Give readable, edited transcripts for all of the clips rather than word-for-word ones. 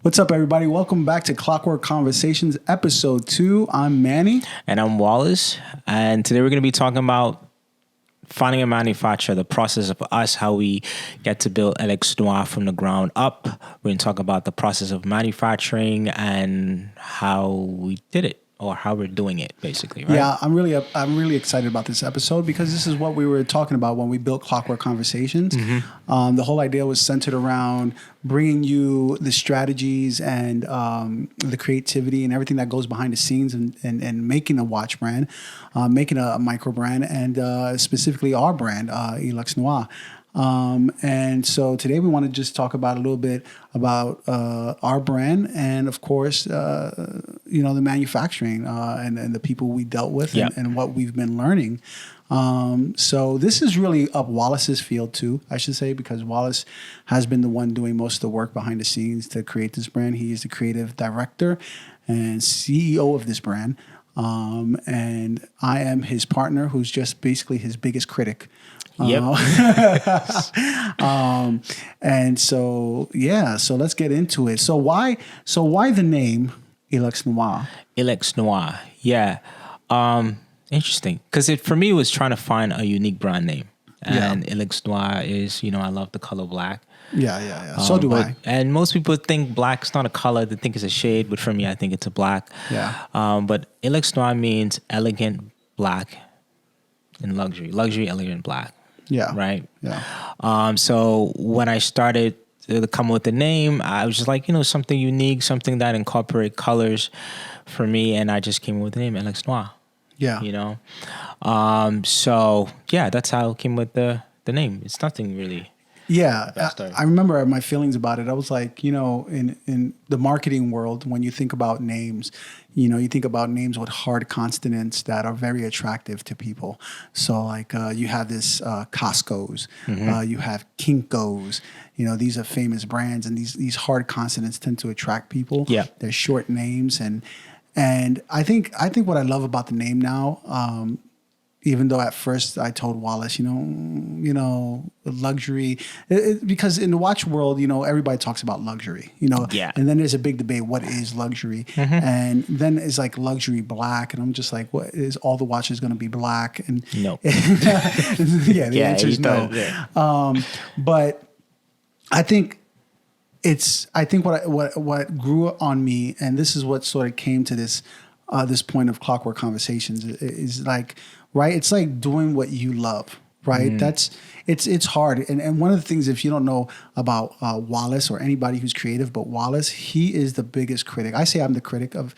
What's up, everybody? Welcome back to Clockwork Conversations, episode 2. I'm Manny. And I'm Wallace. And today we're going to be talking about finding a manufacturer, the process of us, how we get to build Alex Noir from the ground up. We're going to talk about the process of manufacturing and how we did it, or how we're doing it, basically, right? Yeah, I'm really excited about this episode because this is what we were talking about when we built Clockwork Conversations. The whole idea was centered around bringing you the strategies and the creativity and everything that goes behind the scenes and making a watch brand, making a micro brand, and specifically our brand, Alex Noir. And so today we want to just talk about a little bit about our brand and, of course, the manufacturing and the people we dealt with and what we've been learning. So this is really up Wallace's field too, I should say, because Wallace has been the one doing most of the work behind the scenes to create this brand. He is the creative director and CEO of this brand. And I am his partner, who's just basically his biggest critic. Yep. And so let's get into it. So why the name Alex Noir? Alex Noir. Yeah. Interesting. Because for me, it was trying to find a unique brand name. And Alex Noir is, I love the color black. Yeah. So do I. And most people think black's not a color. They think it's a shade. But for me, I think it's a black. Yeah. But Alex Noir means elegant black and luxury. Luxury, elegant black. Yeah. Right. Yeah. So when I started to come up with the name, I was just like, something unique, something that incorporate colors for me. And I just came up with the name Alex Noir. Yeah. That's how I came with the name. It's nothing really. Yeah, I remember my feelings about it. I was like, in the marketing world, when you think about names, you think about names with hard consonants that are very attractive to people. So like you have this Costco's, you have Kinko's, these are famous brands, and these hard consonants tend to attract people. Yeah. They're short names. And I think what I love about the name now, even though at first I told Wallace, luxury, because in the watch world, everybody talks about luxury, and then there's a big debate, what is luxury? And then it's like luxury black. And I'm just like, what is all the watches going to be black? And no. The answer is no. Yeah. But I think what grew on me, and this is what sort of came to this point of Clockwork Conversations is like, right? It's like doing what you love, right? It's hard. And one of the things, if you don't know about Wallace or anybody who's creative, but Wallace, he is the biggest critic. I say I'm the critic of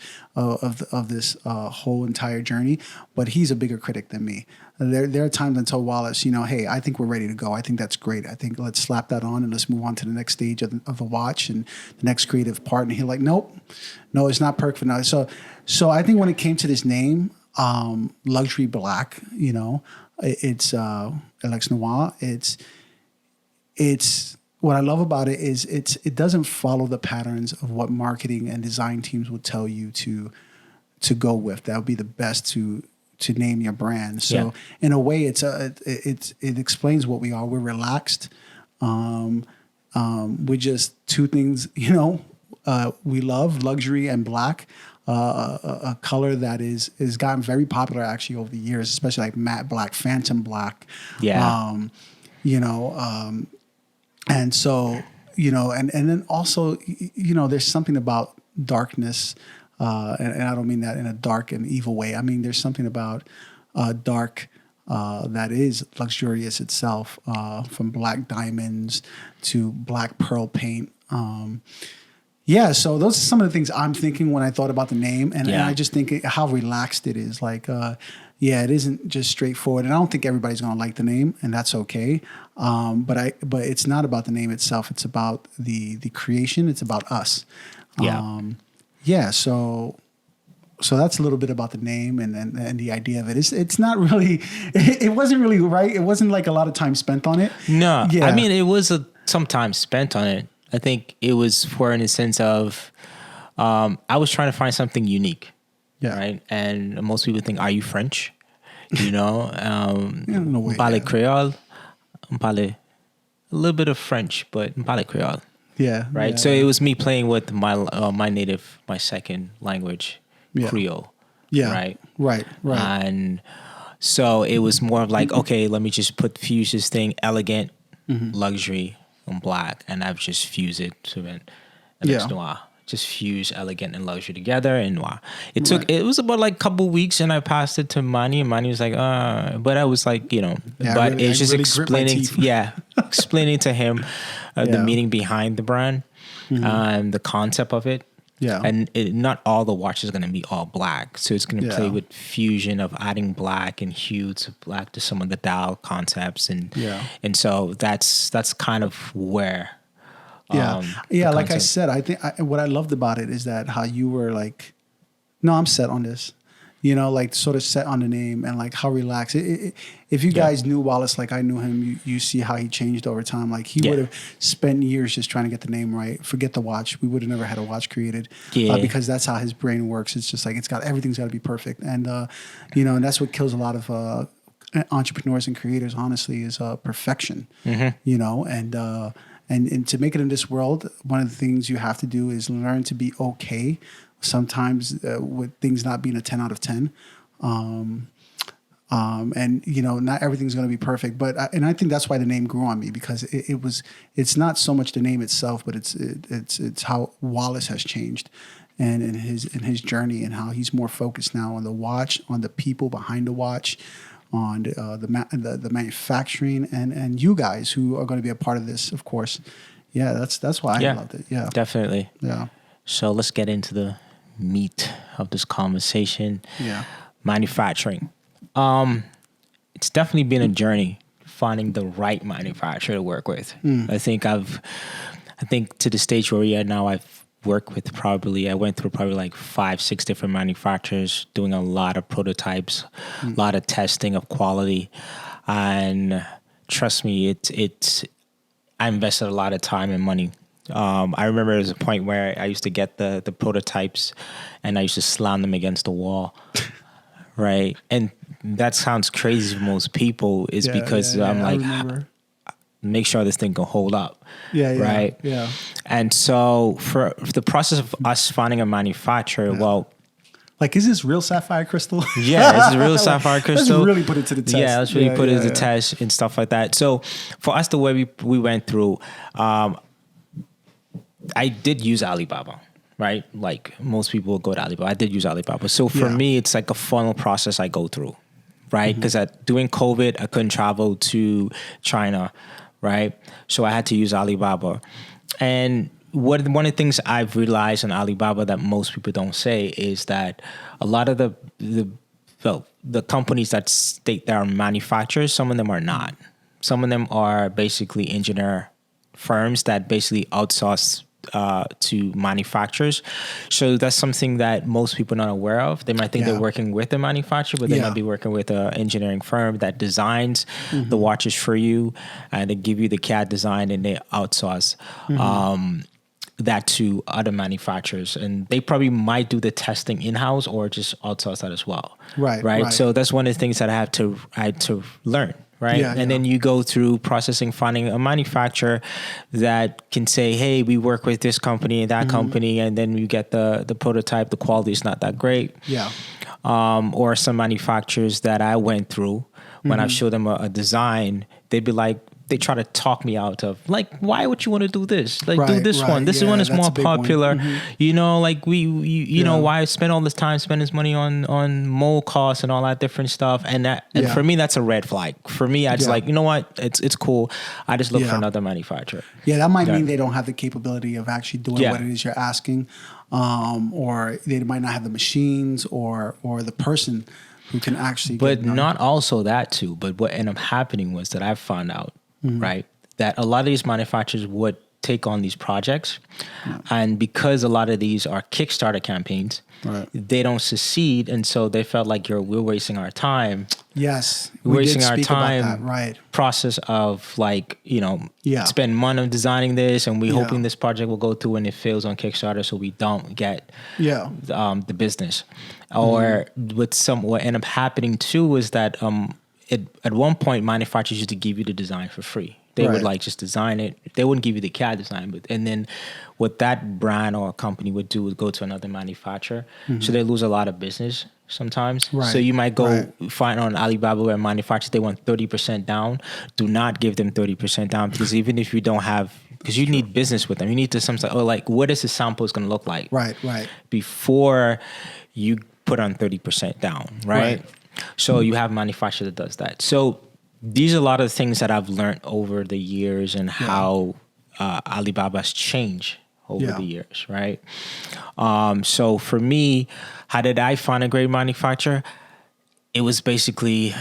this whole entire journey, but he's a bigger critic than me. There are times I tell Wallace, hey, I think we're ready to go. I think that's great. I think let's slap that on and let's move on to the next stage of the watch and the next creative part. And he's like, nope, no, it's not perfect now. So I think when it came to this name, luxury black, it's Alex Noir. It's what I love about it is it doesn't follow the patterns of what marketing and design teams would tell you to go with. That would be the best to name your brand. So in a way, it explains what we are. We're relaxed. We're just two things, we love luxury and black. A color that is gotten very popular actually over the years, especially like matte black, phantom black. Yeah. And so, and then also, there's something about darkness, and I don't mean that in a dark and evil way. I mean, there's something about dark that is luxurious itself, from black diamonds to black pearl paint. So those are some of the things I'm thinking when I thought about the name, and I just think how relaxed it is. Like, it isn't just straightforward, and I don't think everybody's going to like the name, and that's okay. But it's not about the name itself; it's about the creation. It's about us. So that's a little bit about the name and the idea of it. It's not really. It wasn't really right. It wasn't like a lot of time spent on it. No, I mean it was some time spent on it. I think it was in the sense of, I was trying to find something unique, right? And most people think, are you French? No way. Parle Creole, parle a little bit of French, but parle Creole. Yeah. Right. Yeah. So it was me playing with my second language, Yeah. Creole. Yeah. Right. Right. And so it was more of like, okay, let me just fuse this thing, elegant, luxury, and black, and I've just fused it to an Alex Yeah. Noir. Just fuse elegant and luxury together and noir. Right. It was about like a couple weeks, and I passed it to Manny, and Manny was like, but I was like, Yeah, but it's just really grit my explaining, teeth. explaining to him the Yeah. meaning behind the brand, and the concept of it. Yeah. And not all the watches are going to be all black. So it's going to play Yeah. with fusion of adding black and hue to black to some of the dial concepts. And so that's kind of where, Yeah. the Like I concept- said, I think what I loved about it is that how you were like, no, I'm set on this. Like sort of set on the name and like how relaxed. If you guys knew Wallace like I knew him, you see how he changed over time. Like he would have spent years just trying to get the name right. Forget the watch. We would have never had a watch created because that's how his brain works. It's just like everything's got to be perfect. And, and that's what kills a lot of entrepreneurs and creators, honestly, is perfection, and to make it in this world, one of the things you have to do is learn to be okay sometimes with things not being a 10 out of 10. And not everything's going to be perfect, but I think that's why the name grew on me, because it's not so much the name itself, but it's how Wallace has changed and in his journey, and how he's more focused now on the watch, on the people behind the watch, on the manufacturing, and you guys who are going to be a part of this, of course. Yeah, that's why I loved it. Yeah, definitely. Yeah. So let's get into the meat of this conversation. Yeah. Manufacturing. It's definitely been a journey finding the right manufacturer to work with. I think to the stage where we are now, I went through probably like 5-6 different manufacturers, doing a lot of prototypes, a lot of testing of quality. And trust me, I invested a lot of time and money. I remember there was a point where I used to get the prototypes and I used to slam them against the wall. Right. And that sounds crazy for most people, is because I'm like, make sure this thing can hold up. Right. Yeah. And so for the process of us finding a manufacturer, like, is this real sapphire crystal? Yeah, this is real sapphire crystal. Let's really put it to the test. Yeah, let's really put it to the test and stuff like that. So for us, the way we went through, I did use Alibaba, right? Like most people go to Alibaba. I did use Alibaba. So for me, it's like a funnel process I go through, right? Because during COVID, I couldn't travel to China, right? So I had to use Alibaba. And one of the things I've realized on Alibaba that most people don't say is that a lot of the companies that state they are manufacturers, some of them are not. Some of them are basically engineer firms that basically outsource to manufacturers. So that's something that most people are not aware of. They might think they're working with a manufacturer, but they might be working with an engineering firm that designs the watches for you, and they give you the CAD design and they outsource that to other manufacturers. And they probably might do the testing in-house or just outsource that as well. Right. So that's one of the things that I had to learn. Right. And then you go through processing, finding a manufacturer that can say, hey, we work with this company and that company. And then you get the prototype, the quality is not that great. Yeah. Or some manufacturers that I went through, when I showed them a design, they'd be like, they try to talk me out of like, why would you want to do this? Like, do this one. This one is more popular. Like you know, why spend all this time spending this money on mold costs and all that different stuff. And for me, that's a red flag. For me, I just like, you know what? It's cool. I just look for another manufacturer. Yeah, that might mean they don't have the capability of actually doing what it is you're asking, or they might not have the machines or the person who can actually. But not also that too. But what ended up happening was that I found out. Right, that a lot of these manufacturers would take on these projects, and because a lot of these are Kickstarter campaigns, they don't succeed, and so they felt like we're wasting our time. Yes, we're wasting our time. About that. Right. Process of like spend money on designing this, and we hoping this project will go through, and it fails on Kickstarter, so we don't get the business. Or what ended up happening too was that. At one point, manufacturers used to give you the design for free. They would Right. like just design it. They wouldn't give you the CAD design, but and then what that brand or company would do is go to another manufacturer. So they lose a lot of business sometimes. Right. So you might go Right. find on Alibaba where manufacturers, they want 30% down. Do not give them 30% down, because even if you don't have, because you need business with them, you need to sometimes, oh, like, what is the sample is going to look like? Right. Right. Before you put on 30% down, right? Right. So you have a manufacturer that does that. So these are a lot of things that I've learned over the years, and how Alibaba's changed over Yeah. the years, right? So for me, how did I find a great manufacturer? It was basically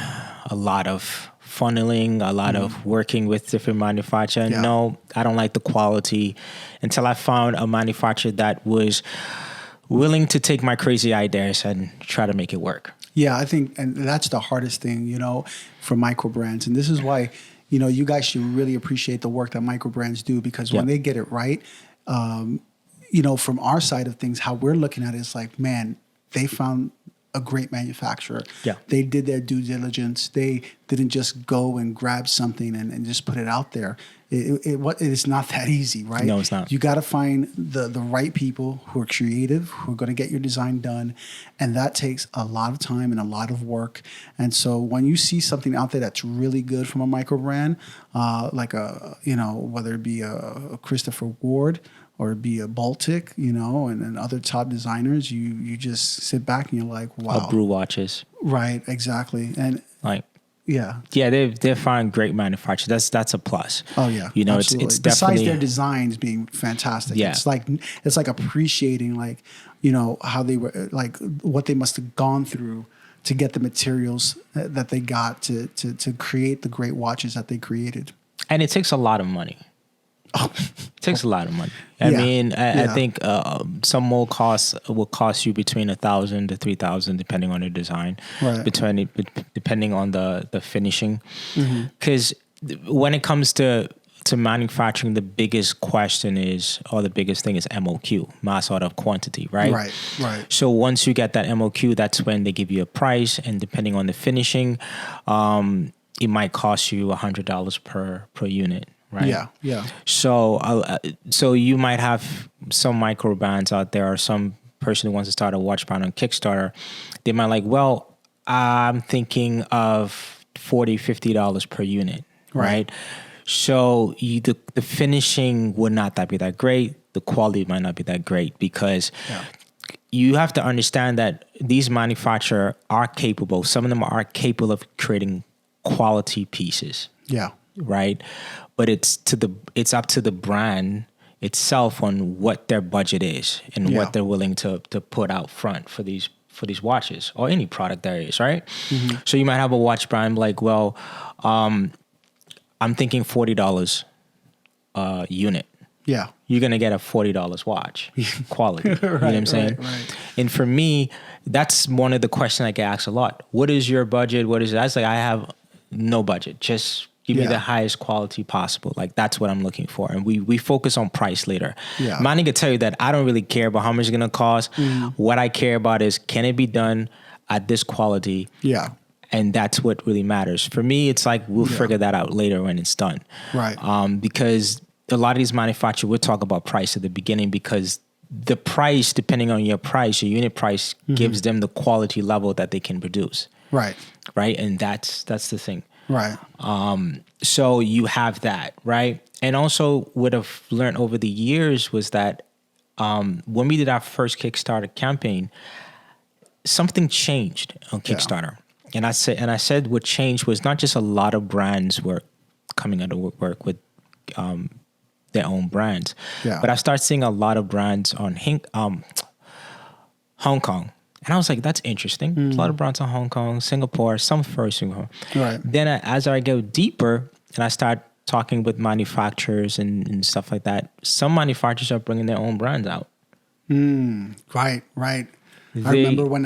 a lot of funneling, a lot of working with different manufacturers. Yeah. No, I don't like the quality, until I found a manufacturer that was willing to take my crazy ideas and try to make it work. Yeah, I think, and that's the hardest thing, for micro brands. And this is why, you guys should really appreciate the work that micro brands do, because when Yeah. they get it right, from our side of things, how we're looking at it is like, man, they found a great manufacturer. Yeah. They did their due diligence. They didn't just go and grab something and just put it out there. It's not that easy, right? No, it's not. You got to find the right people who are creative, who are going to get your design done. And that takes a lot of time and a lot of work. And so when you see something out there that's really good from a micro brand, like whether it be a Christopher Ward or it be a Baltic, and other top designers, you just sit back and you're like, wow. Brew watches. Right, exactly. And Like, yeah. yeah, they find great manufacturers. That's a plus. Oh yeah, absolutely. It's Besides definitely their designs being fantastic, Yeah. it's like appreciating how they were, like what they must have gone through to get the materials that they got to create the great watches that they created. and it takes a lot of money. It takes a lot of money. I Yeah. mean, I Yeah. think some mold costs will cost you between $1,000 to $3,000 depending on the design, Right. depending on the finishing. Mm-hmm. Because when it comes to manufacturing, the biggest question is, or the biggest thing is MOQ, mass order of quantity, right? Right. So once you get that MOQ, that's when they give you a price, and depending on the finishing, it might cost you $100 per unit. Right. Yeah. So you might have some micro brands out there, or some person who wants to start a watch brand on Kickstarter. They might like, well, I'm thinking of $40, $50 per unit, right? So the finishing would not be that great. The quality might not be that great, because you have to understand that these manufacturers are capable. Some of them are capable of creating quality pieces. Yeah. Right. But it's up to the brand itself on what their budget is and what they're willing to put out front for these watches, or any product there is, right? Mm-hmm. So you might have a watch brand like, well, I'm thinking $40 unit. Yeah. You're gonna get a $40 watch quality. You know what I'm saying? Right. And for me, that's one of the questions I get asked a lot. What is your budget? What is it? I was like, I have no budget. Just give me the highest quality possible. Like, that's what I'm looking for. And we focus on price later. Yeah. Manny can tell you that I don't really care about how much it's going to cost. What I care about is, can it be done at this quality? Yeah. And that's what really matters. For me, it's like, we'll figure that out later when it's done. Right. Because a lot of these manufacturers, we'll talk about price at the beginning, because the price, depending on your price, your unit price, gives them the quality level that they can produce. Right. Right. And that's the thing. Right. So you have that, right? And also what I've learned over the years was that when we did our first Kickstarter campaign, something changed on Kickstarter. And I said what changed was not just a lot of brands were coming out of work with their own brands, but I started seeing a lot of brands on Hong Kong. And I was like, that's interesting. There's a lot of brands in Hong Kong, Singapore, some first Singapore. Right. Then as I go deeper and I start talking with manufacturers and stuff like that, some manufacturers are bringing their own brands out. Right. I remember when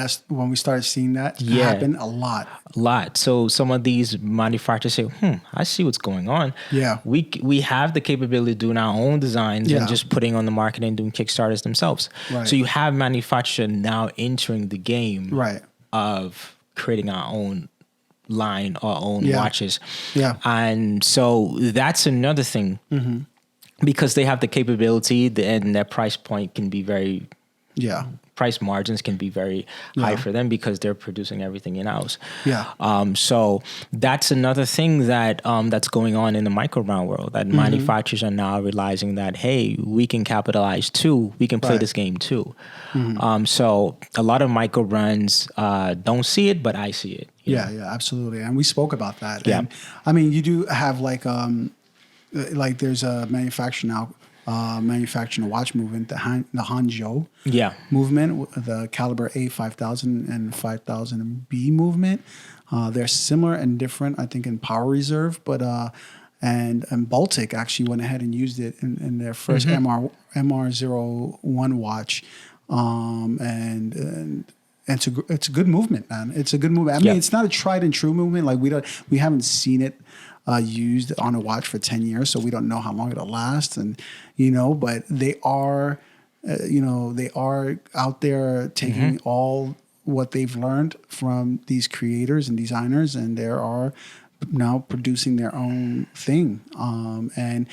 we started seeing that happen a lot. So some of these manufacturers say, I see what's going on. Yeah. We have the capability of doing our own designs and just putting on the market and doing Kickstarters themselves. Right. So you have manufacturers now entering the game of creating our own line our own Yeah. watches. Yeah. And so that's another thing because they have the capability and their price point can be very Yeah. price margins can be very high Yeah. for them because they're producing everything in-house. Yeah. So that's another thing that that's going on in the microbrand world, that manufacturers are now realizing that, hey, we can capitalize too. We can play Right. this game too. So a lot of microbrands don't see it, but I see it. you Yeah, know? yeah, absolutely. And we spoke about that. Yeah. And I mean, you do have like there's a manufacturer now, manufacturing a watch movement, the Hangzhou Yeah. movement, the caliber A 5000 and 5000B movement. They're similar and different, I think, in power reserve, but and Baltic actually went ahead and used it in their first MR01 watch, and it's a good movement, man. It's a good movement. I mean, Yeah. it's not a tried and true movement. Like we haven't seen it used on a watch for 10 years, so we don't know how long it'll last. And but they are, they are out there taking all what they've learned from these creators and designers, and they are now producing their own thing. And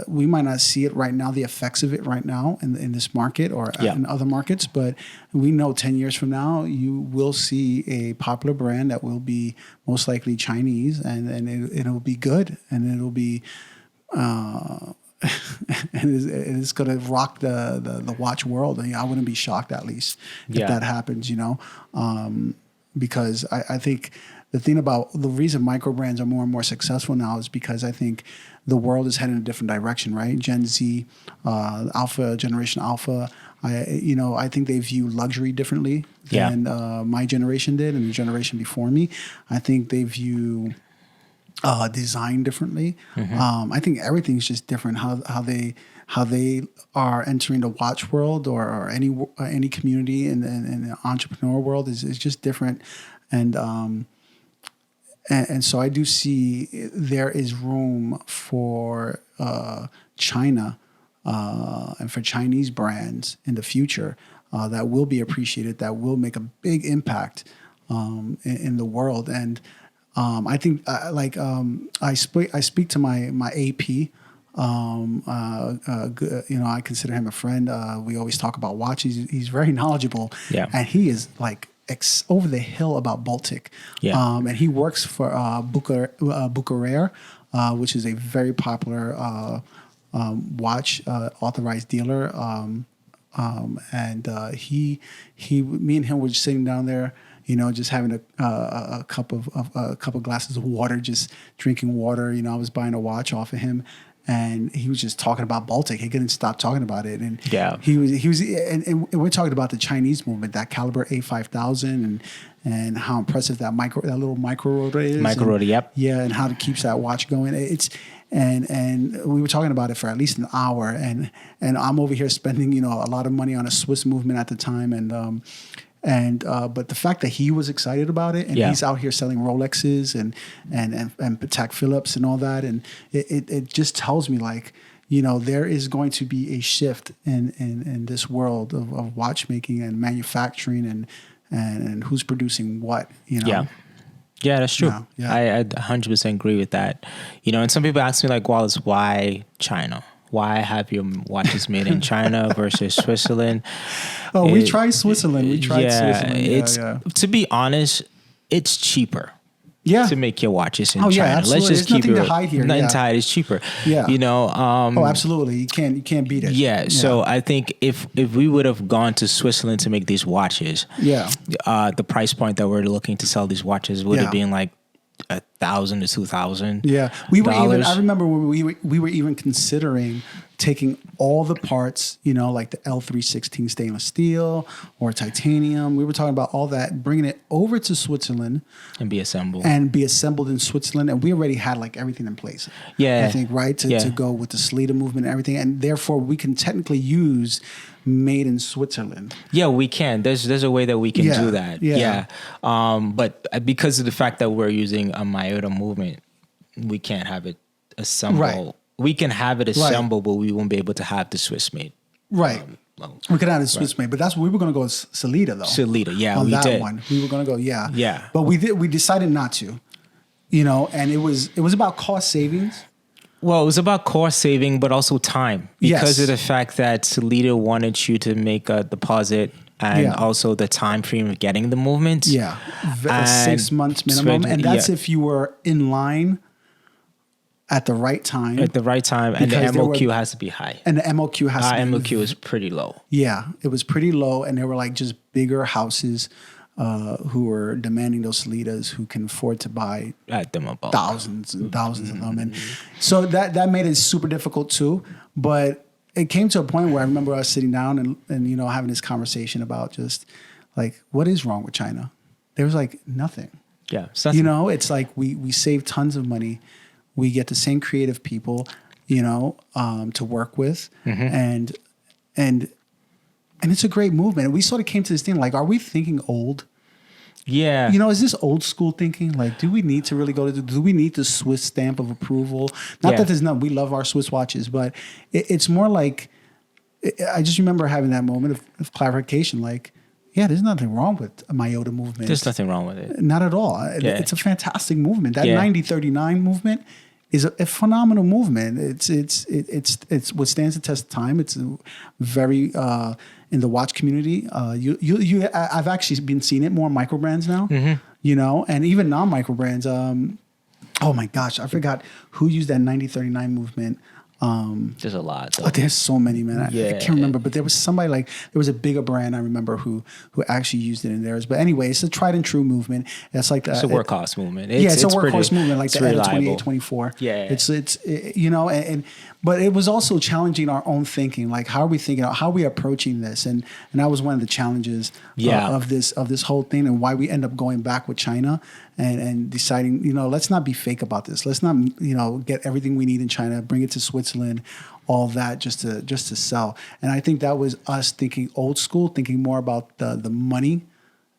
we might not see it right now, the effects of it right now in this market or in other markets, but we know 10 years from now, you will see a popular brand that will be most likely Chinese, and it'll be good, and it'll be, and it's going to rock the watch world. I wouldn't be shocked, at least, if that happens, because I think the thing about the reason micro brands are more and more successful now is because I think the world is heading in a different direction, right? Gen Z, Generation Alpha. I think they view luxury differently than my generation did and the generation before me. I think they view design differently. I think everything's just different. How they are entering the watch world or any community in the entrepreneur world is just different, and so I do see there is room for China and for Chinese brands in the future that will be appreciated, that will make a big impact in the world. And I think I speak to my AP. I consider him a friend. We always talk about watches. He's very knowledgeable, and he is like over the hill about Baltic. And he works for Bucherer, which is a very popular watch authorized dealer. Me and him were just sitting down there, just having a couple of glasses of water, just drinking water. I was buying a watch off of him, and he was just talking about Baltic. He couldn't stop talking about it, and he was, and we're talking about the Chinese movement, that caliber A5000, and how impressive that little micro rotor is. Yeah, and how it keeps that watch going. And we were talking about it for at least an hour, and I'm over here spending a lot of money on a Swiss movement at the time, but the fact that he was excited about it, and he's out here selling Rolexes and Patek Philips and all that, and it just tells me there is going to be a shift in this world of watchmaking and manufacturing and who's producing what. Yeah, that's true. Yeah. I 100% agree with that. And some people ask me Wallace, why China? Why have your watches made in China versus Switzerland? We tried Switzerland. To be honest, it's cheaper. To make your watches in China. Absolutely. Let's just There's keep nothing to hide here. Nothing to hide. It's cheaper. Absolutely. You can't beat it. Yeah. So I think if we would have gone to Switzerland to make these watches, the price point that we're looking to sell these watches would have been like $1,000 to $2,000. Yeah, we were even. I remember when we were even considering taking all the parts, like the L316 stainless steel or titanium. We were talking about all that, bringing it over to Switzerland and be assembled in Switzerland. And we already had everything in place. I think to go with the Sleater movement and everything, and therefore we can technically use made in Switzerland. Yeah, we can. There's a way that we can do that. But because of the fact that we're using a Miyota movement, we can't have it assembled. We can have it assembled, but we won't be able to have the Swiss made. We could have had Swiss made, but that's we were going to go with Salida though. Salida, yeah, on we that did. one, we were going to go, yeah, Yeah. But we decided not to, and it was about cost savings. Well, it was about cost saving, but also time, because Yes. of the fact that Salida wanted you to make a deposit, and Yeah. also the time frame of getting the movement. Yeah, And 6 months minimum, and that's yeah. if you were in line at the right time. At the right time, and the Because there MOQ were- has to be high. And the MOQ has Our to be MOQ is pretty low. Yeah, it was pretty low, and there were like just bigger houses who were demanding those Salidas who can afford to buy At them about thousands and thousands of them, and so that made it super difficult too. But it came to a point where I remember us sitting down and having this conversation about just like what is wrong with China. There was like nothing. Yeah, so that's- It's like we save tons of money. We get the same creative people, to work with, and it's a great movement. And we sort of came to this thing like, are we thinking old? yeah. Is this old school thinking? Like, do we need to really do we need the Swiss stamp of approval? Not Yeah. that there's not, we love our Swiss watches, but it's more like, I just remember having that moment of clarification. Like, yeah, there's nothing wrong with a Myota movement. There's nothing wrong with it. Not at all. Yeah. It's a fantastic movement. That Yeah. 9039 movement is a phenomenal movement. It's what stands the test of time. It's very in the watch community. I've actually been seeing it more micro brands now. And even non-micro brands. Oh my gosh, I forgot who used that 9039 movement. There's a lot. Though. Oh, there's so many, man. I Yeah. can't remember, but there was somebody there was a bigger brand I remember who actually used it in theirs. But anyway, it's a tried and true movement. It's like It's a workhorse movement. It's a workhorse movement, like it's the Edda reliable. 2824. Yeah. But it was also challenging our own thinking. Like, how are we thinking? How are we approaching this? And that was one of the challenges of this whole thing, and why we end up going back with China and deciding, let's not be fake about this. Let's not, get everything we need in China, bring it to Switzerland, all that just to sell. And I think that was us thinking old school, thinking more about the money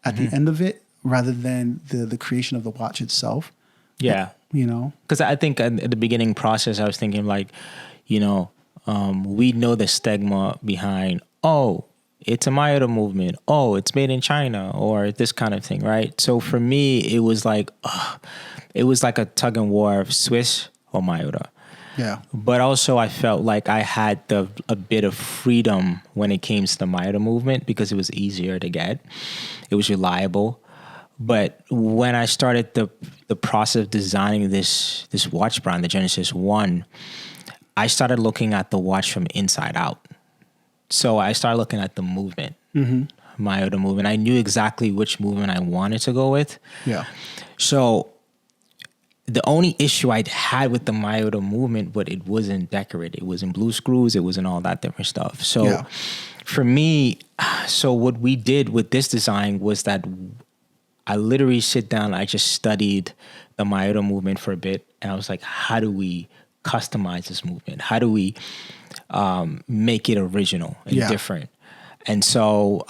at the end of it rather than the creation of the watch itself. Yeah. Because I think at the beginning process, I was thinking like, we know the stigma behind, it's a Myota movement. Oh, it's made in China, or this kind of thing, right? So for me, it was like a tug and war of Swiss or Myota. Yeah. But also I felt like I had a bit of freedom when it came to the Myota movement because it was easier to get. It was reliable. But when I started the process of designing this watch brand, the Genesis One, I started looking at the watch from inside out. So I started looking at the movement, Myota movement. I knew exactly which movement I wanted to go with. Yeah. So the only issue I'd had with the Myota movement, but it wasn't decorated. It wasn't blue screws. It wasn't all that different stuff. So for me, what we did with this design was that I literally sit down. I just studied the Myota movement for a bit. And I was like, how do we customize this movement? How do we make it original and different? And so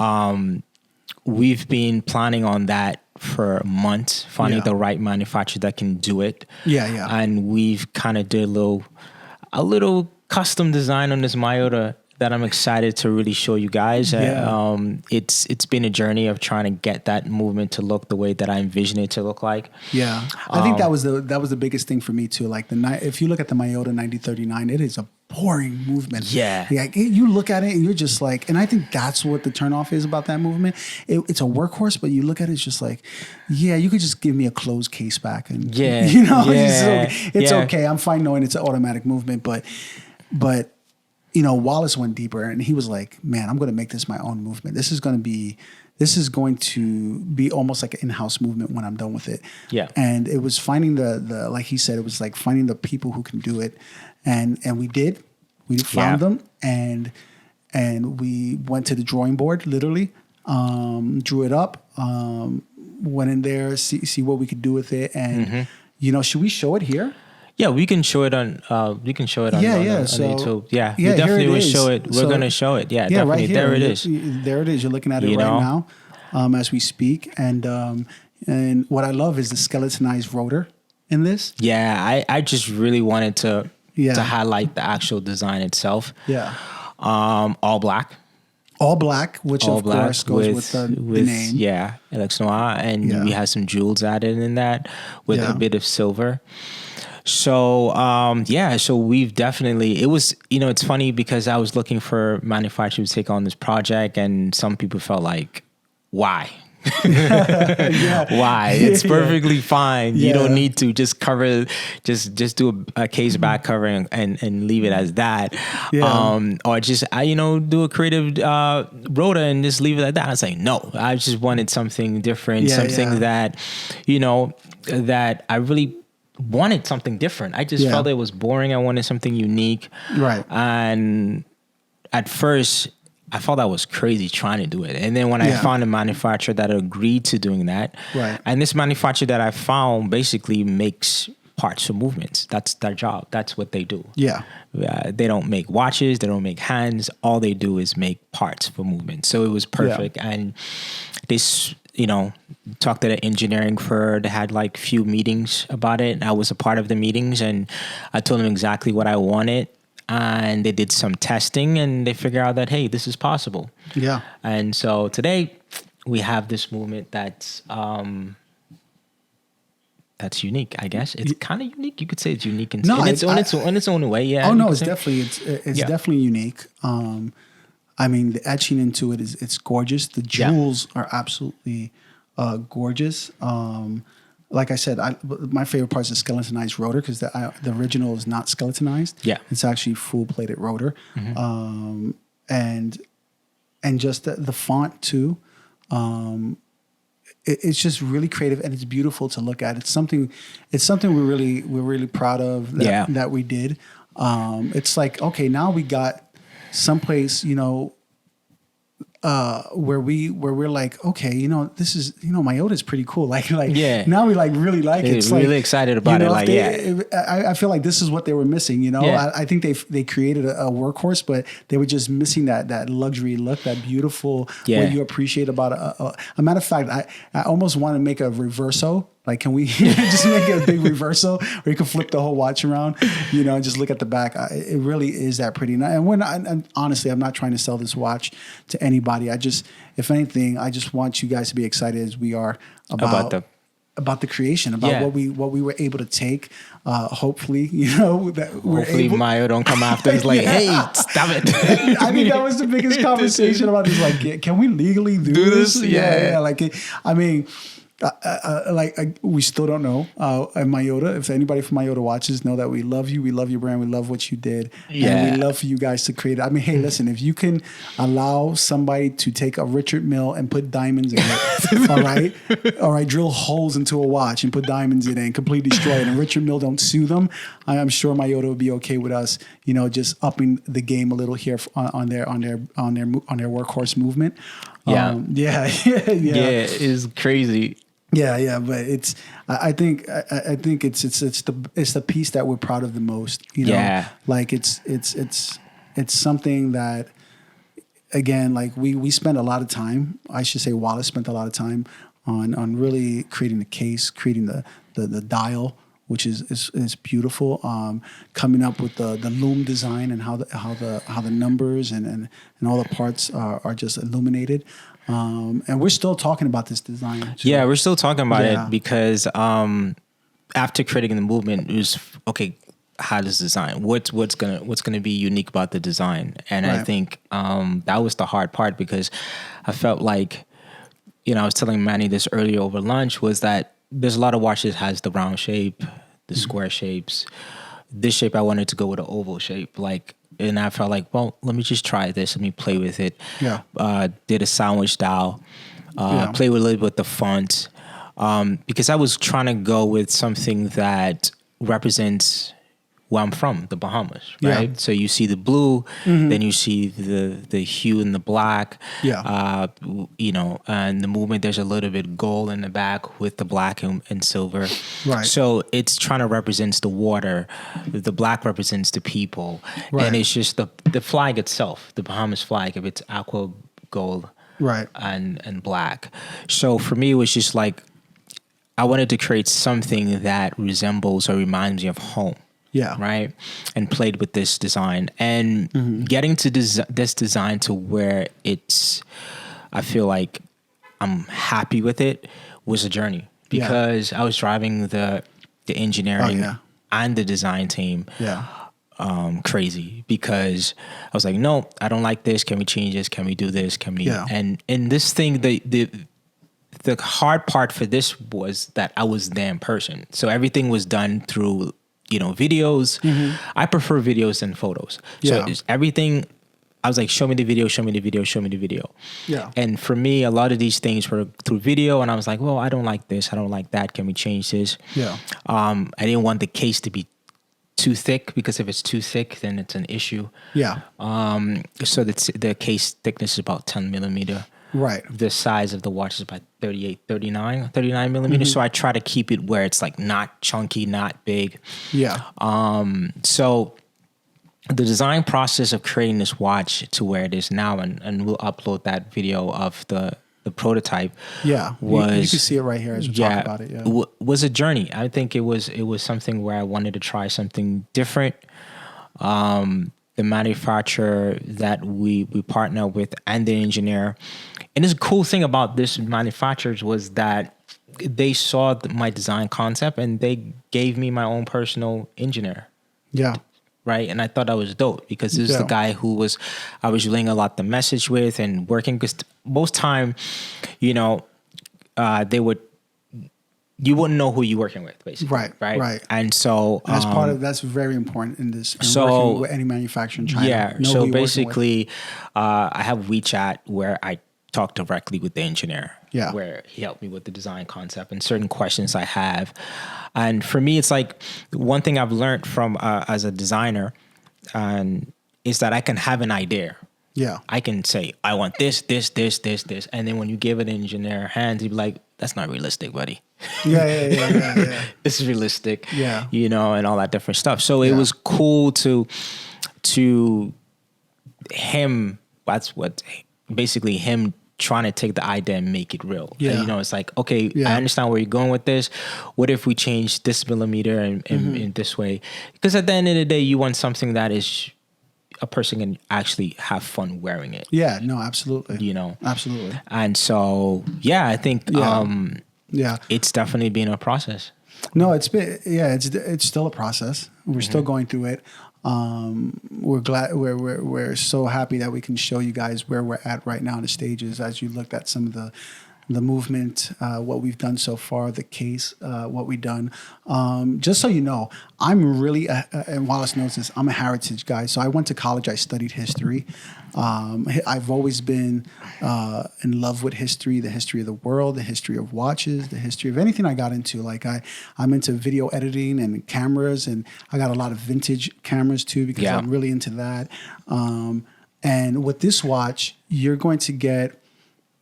we've been planning on that for months, finding the right manufacturer that can do it. Yeah. And we've kind of did a little custom design on this Myota that I'm excited to really show you guys. It's been a journey of trying to get that movement to look the way that I envision it to look like. Yeah, I think that was the biggest thing for me too. Like if you look at the Myota 9039, it is a boring movement. Yeah, like you look at it and you're just like, and I think that's what the turnoff is about that movement. It's a workhorse, but you look at it, it's just like, you could just give me a closed case back, and it's okay. I'm fine knowing it's an automatic movement, but. Wallace went deeper and he was like, man, I'm going to make this my own movement. This is going to be almost like an in-house movement when I'm done with it. Yeah. And it was finding the like he said, it was like finding the people who can do it. And we did. We found them and we went to the drawing board, literally, drew it up, went in there, see what we could do with it. And, should we show it here? Yeah, we can show it on. We can show it on, on YouTube. Yeah, we definitely will show it. We're gonna show it. Yeah, definitely. Right here. There it is. There it is. You're looking at it right now, as we speak. And what I love is the skeletonized rotor in this. Yeah, I just really wanted to highlight the actual design itself. Yeah. All black. All black, which all of black course goes with the name. Yeah, Alex Noir, and Yeah. we had some jewels added in that with Yeah. a bit of silver. So so we've definitely, it was, it's funny because I was looking for manufacturers to take on this project, and some people felt like, why? Why? It's perfectly fine. You don't need to just cover, just do a case back cover and leave it as that. Or just do a creative rotor and just leave it like that. I was like, no, I just wanted something different, something that, that I really wanted something different. I just felt it was boring. I wanted something unique. Right. And at first I thought that was crazy trying to do it. And then when I found a manufacturer that agreed to doing that, and this manufacturer that I found basically makes parts for movements. That's their job. That's what they do. Yeah. They don't make watches. They don't make hands. All they do is make parts for movement. So it was perfect. And this, talked to the engineering firm. They had like few meetings about it. I was a part of the meetings, and I told them exactly what I wanted. And they did some testing, and they figured out that, hey, this is possible. Yeah. And so today we have this movement that's unique, I guess. It's kind of unique. You could say it's unique in its own way. Yeah. Oh no, it's definitely unique. I mean, the etching into it it's gorgeous. The jewels are absolutely gorgeous. Like I said, my favorite part is the skeletonized rotor, because the original is not skeletonized. Yeah, it's actually full plated rotor, and just the font too. It's just really creative, and it's beautiful to look at. It's something we're really proud of that we did. It's like, okay, now we got someplace, where we're like, okay, this is, Miyota is pretty cool. Like now we really like it. It's really like, excited about it. I feel like this is what they were missing. I think they created a workhorse, but they were just missing that luxury look, that beautiful what you appreciate about a matter of fact. I almost want to make a reverso. Like, can we just make it a big reversal where you can flip the whole watch around, and just look at the back? It really is that pretty. And honestly, I'm not trying to sell this watch to anybody. If anything, I just want you guys to be excited as we are about the creation, about what we were able to take. Hopefully, that we're able. Mayo don't come after. He's like, hey, stop it. I think that was the biggest conversation about this. Like, can we legally do this? Yeah. Like, we still don't know. And Miyota, if anybody from Miyota watches, know that we love you. We love your brand. We love what you did. And we love for you guys to create it. I mean, hey, listen, if you can allow somebody to take a Richard Mille and put diamonds in it, all right, drill holes into a watch and put diamonds in it and completely destroy it, and Richard Mille don't sue them, I'm sure Miyota would be okay with us, just upping the game a little here on their workhorse movement. It's crazy. Yeah, but I think it's the piece that we're proud of the most. Like it's something that, again, like we spent a lot of time. I should say Wallace spent a lot of time on really creating the case, creating the dial, which is beautiful. Coming up with the loom design and how the numbers and all the parts are just illuminated. And we're still talking about this design too. Yeah, we're still talking about it because after creating the movement, it was okay. How does design? What's gonna be unique about the design? And I think that was the hard part, because I felt like, I was telling Manny this earlier over lunch, was that there's a lot of watches that has the round shape, the square shapes. This shape, I wanted to go with an oval shape, and I felt like, well, let me just try this. Let me play with it. Yeah. Did a sandwich dial. Play with a little bit with the font. Because I was trying to go with something that represents where I'm from, the Bahamas, right? Yeah. So you see the blue, then you see the hue in the black. Yeah. And the movement, there's a little bit gold in the back with the black and silver. Right. So it's trying to represent the water. The black represents the people. Right. And it's just the flag itself, the Bahamas flag, if it's aqua gold and black. So for me, it was just like, I wanted to create something that resembles or reminds me of home. Yeah. Right. And played with this design and getting to this design to where I feel like I'm happy with it was a journey because I was driving the engineering and the design team crazy because I was like, no, I don't like this. Can we change this? Can we do this? Can we? And this thing, the hard part for this was that I was the in person. So everything was done through, videos. I prefer videos than photos. So everything, I was like, show me the video, show me the video, show me the video. Yeah. And for me, a lot of these things were through video. And I was like, well, I don't like this. I don't like that. Can we change this? Yeah. I didn't want the case to be too thick because if it's too thick, then it's an issue. Yeah. So the case thickness is about 10 millimeter. Right. The size of the watch is about 39 millimeters. So I try to keep it where it's like not chunky, not big. Yeah. So the design process of creating this watch to where it is now, and we'll upload that video of the prototype. Yeah. Was you can see it right here as we talk about it. Yeah. Was a journey. I think it was something where I wanted to try something different. The manufacturer that we partner with and the engineer. And this cool thing about this manufacturers was that they saw my design concept and they gave me my own personal engineer. Yeah. Right. And I thought that was dope because this is the guy I was relaying a lot the message with and working because most time, you wouldn't know who you're working with, basically. Right. And so that's very important in this. Working with any manufacturer in China. Yeah. So basically, I have WeChat where I talk directly with the engineer. Yeah. Where he helped me with the design concept and certain questions I have. And for me, it's like one thing I've learned from as a designer, is that I can have an idea. Yeah. I can say, I want this. And then when you give it an engineer hands, he'd be like, that's not realistic, buddy. Yeah. This is realistic. Yeah. And all that different stuff. So it was cool to him. That's what basically him trying to take the idea and make it real. Yeah. And, it's like, okay, I understand where you're going with this. What if we change this millimeter in this way? Because at the end of the day, you want something that is a person can actually have fun wearing it. Yeah, no, absolutely. Absolutely. And so, I think it's definitely been a process. No, it's still a process. We're still going through it. We're glad we're so happy that we can show you guys where we're at right now in the stages as you looked at some of the movement, what we've done so far, the case, what we've done. Just so you know, I'm really, and Wallace knows this, I'm a heritage guy. So I went to college, I studied history. I've always been in love with history, the history of the world, the history of watches, the history of anything I got into. Like I'm into video editing and cameras, and I got a lot of vintage cameras too because I'm really into that. And with this watch, you're going to get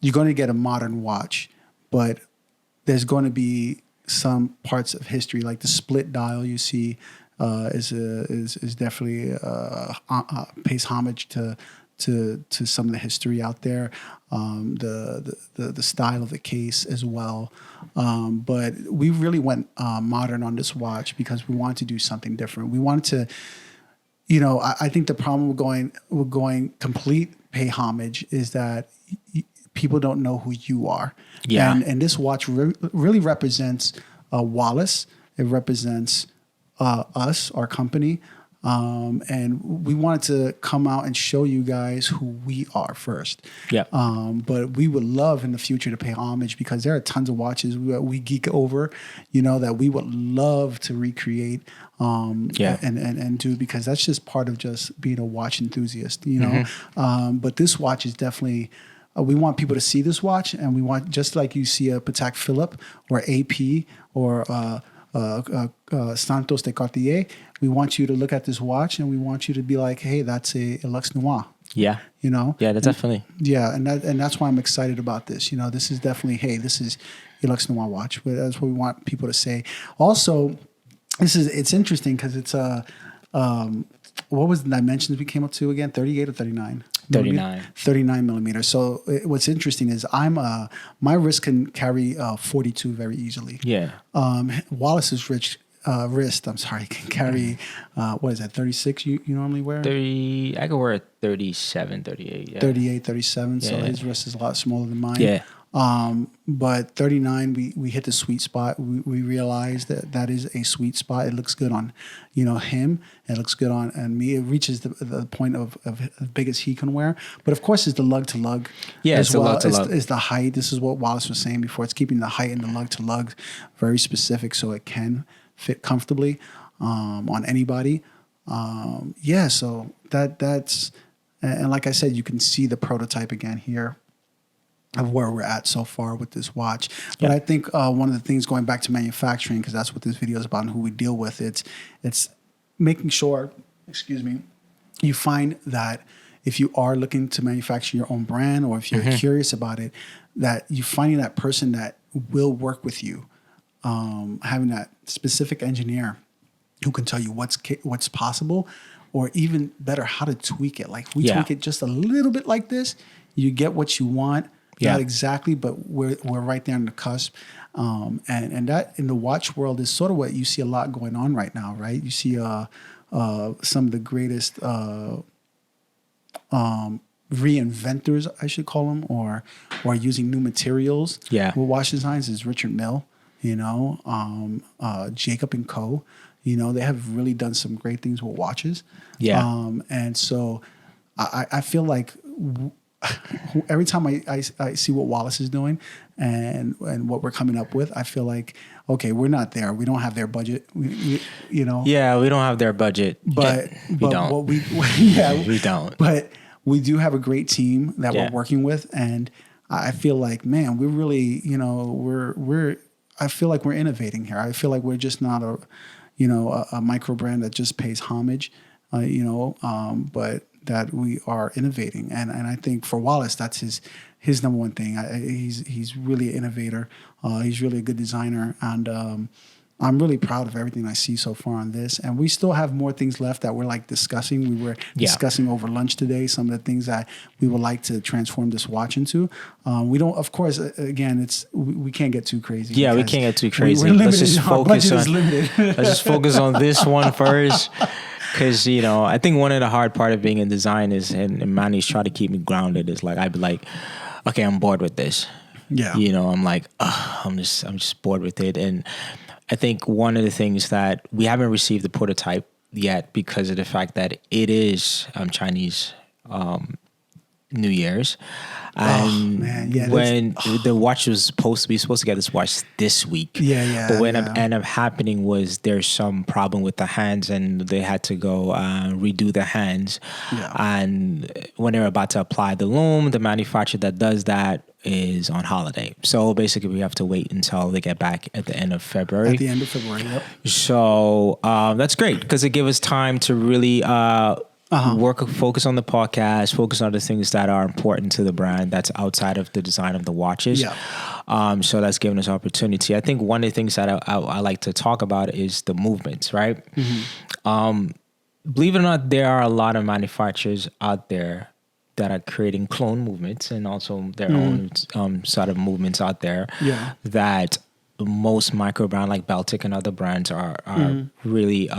a modern watch, but there's going to be some parts of history, like the split dial you see is definitely pays homage to some of the history out there, the style of the case as well. But we really went modern on this watch because we wanted to do something different. We wanted to, I think the problem with going complete pay homage is that people don't know who you are. Yeah. And this watch really represents Wallace. It represents us, our company. And we wanted to come out and show you guys who we are first. Yeah. But we would love in the future to pay homage because there are tons of watches we geek over, that we would love to recreate and do, because that's just part of just being a watch enthusiast, But this watch is definitely... we want people to see this watch, and we want, just like you see a Patek Philippe or AP or Santos de Cartier, we want you to look at this watch and we want you to be like, hey, that's a Lux Noir. Yeah. Yeah, that's definitely. Yeah, and that's why I'm excited about this. This is definitely, hey, this is a Lux Noir watch. That's what we want people to say. Also, it's interesting because it's what was the dimensions we came up to again? 38 or 39? 39 millimeters. So what's interesting is my wrist can carry 42 very easily. Yeah. Wallace's wrist wrist. I'm sorry, can carry what is that? 36 you normally wear? 30. I could wear a 37, 38. Yeah. 38, 37. So Yeah. his wrist is a lot smaller than mine. Yeah. But 39, we hit the sweet spot. We realized that is a sweet spot. It looks good on, him. It looks good on me. It reaches the point of big as he can wear. But of course, it's the lug to lug. Yeah, as it's the well. lug to lug. It's the height. This is what Wallace was saying before. It's keeping the height and the lug to lug very specific so it can fit comfortably on anybody. So that's and like I said, you can see the prototype again here of where we're at so far with this watch. But I think one of the things, going back to manufacturing, because that's what this video is about and who we deal with, it's making sure, you find that if you are looking to manufacture your own brand, or if you're curious about it, that you finding that person that will work with you, having that specific engineer who can tell you what's possible, or even better, how to tweak it. Like, we tweak it just a little bit like this, you get what you want. Not exactly, but we're right there on the cusp. And that in the watch world is sort of what you see a lot going on right now, right? You see some of the greatest reinventors, I should call them, or using new materials. With watch designs is Richard Mille, Jacob and Co. They have really done some great things with watches. And so I feel like every time I see what Wallace is doing and what we're coming up with, I feel like, okay, we're not there. We don't have their budget. Yeah, we don't have their budget. But we don't. We don't. But we do have a great team that we're working with, and I feel like, man, we're really, I feel like we're innovating here. I feel like we're just not a micro brand that just pays homage, but that we are innovating. And I think for Wallace, that's his number one thing. He's really an innovator. He's really a good designer. And I'm really proud of everything I see so far on this. And we still have more things left that we're discussing. We were discussing over lunch today some of the things that we would like to transform this watch into. We don't, of course, again, we can't get too crazy. Yeah, we can't get too crazy. We're limited. Let's just focus on let's just focus on this one first. Because, I think one of the hard part of being in design is, and Manny's trying to keep me grounded, is I'd be like, okay, I'm bored with this. Yeah. I'm like, I'm just bored with it. And I think one of the things that we haven't received the prototype yet because of the fact that it is Chinese New Year's. And when the watch was supposed to get this watch this week. But what ended up happening was there's some problem with the hands, and they had to go redo the hands. And when they were about to apply the loom, the manufacturer that does that is on holiday. So basically we have to wait until they get back at the end of February. At the end of February, yep. So that's great because it gives us time to really focus on the podcast, focus on the things that are important to the brand that's outside of the design of the watches. So that's given us opportunity. I think one of the things that I like to talk about is the movements, right? Believe it or not, there are a lot of manufacturers out there that are creating clone movements and also their own sort of movements out there that most micro brand like Baltic and other brands are really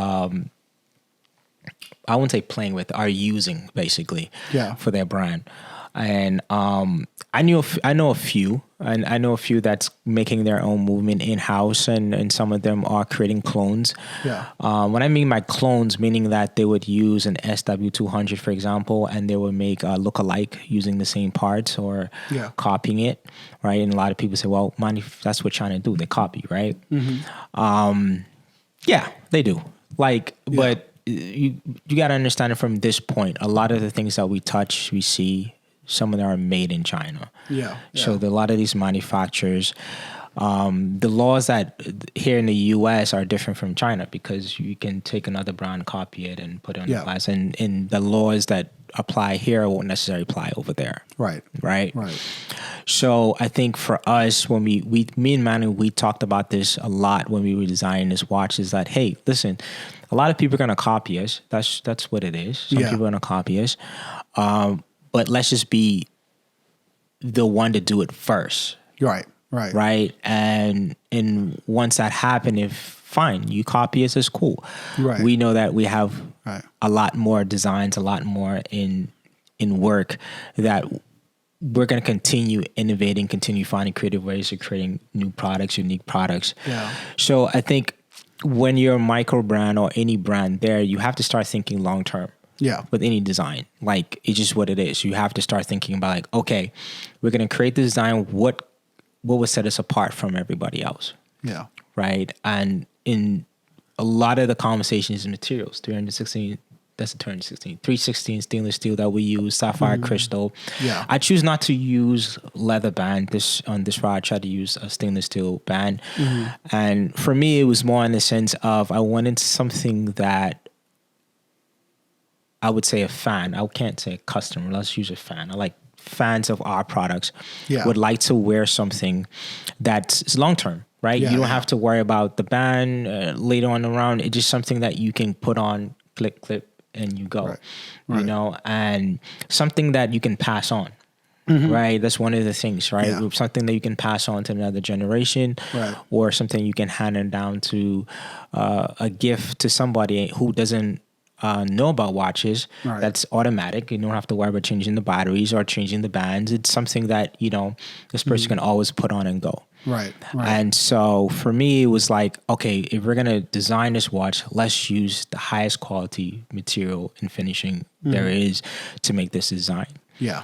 I wouldn't say playing with, are using basically for their brand. And I know a few that's making their own movement in-house, and some of them are creating clones. When I mean by clones, meaning that they would use an SW200, for example, and they would make a look-alike using the same parts or copying it, right? And a lot of people say, well, that's what China do. They copy, right? Yeah, they do. But you got to understand it from this point. A lot of the things that we touch, we see, some of them are made in China. So a lot of these manufacturers, the laws that here in the U.S. are different from China because you can take another brand, copy it, and put it on the glass. And the laws that apply here won't necessarily apply over there. Right. So I think for us, when me and Manu, we talked about this a lot when we were designing this watch, is that, hey, listen, a lot of people are going to copy us. That's what it is. Some people are going to copy us. But let's just be the one to do it first. Right. Right. And once that happened, if fine, you copy us, it's cool. Right. We know that we have Right. a lot more designs, a lot more in work that we're going to continue innovating, continue finding creative ways of creating new products, unique products. Yeah. So I think when you're a micro brand or any brand there, you have to start thinking long term. Yeah. With any design, like it's just what it is. You have to start thinking about like, okay, we're going to create the design. What would set us apart from everybody else? Yeah. Right. And in a lot of the conversations and materials, 316, that's a 316 stainless steel that we use, sapphire crystal. Yeah. I choose not to use leather band. On this rod, I tried to use a stainless steel band. And for me, it was more in the sense of I wanted something that I would say a fan. I can't say a customer. Let's use a fan. I like fans of our products would like to wear something that's long term, right? Yeah, you don't have to worry about the band later on around. It's just something that you can put on, clip, and you go, you know, and something that you can pass on. Right. That's one of the things, right? Yeah. Something that you can pass on to another generation, or something you can hand it down to a gift to somebody who doesn't know about watches. That's automatic. You don't have to worry about changing the batteries or changing the bands. It's something that, you know, this person can always put on and go. Right. And so for me, it was like, okay, if we're going to design this watch, let's use the highest quality material and finishing there is to make this design. Yeah.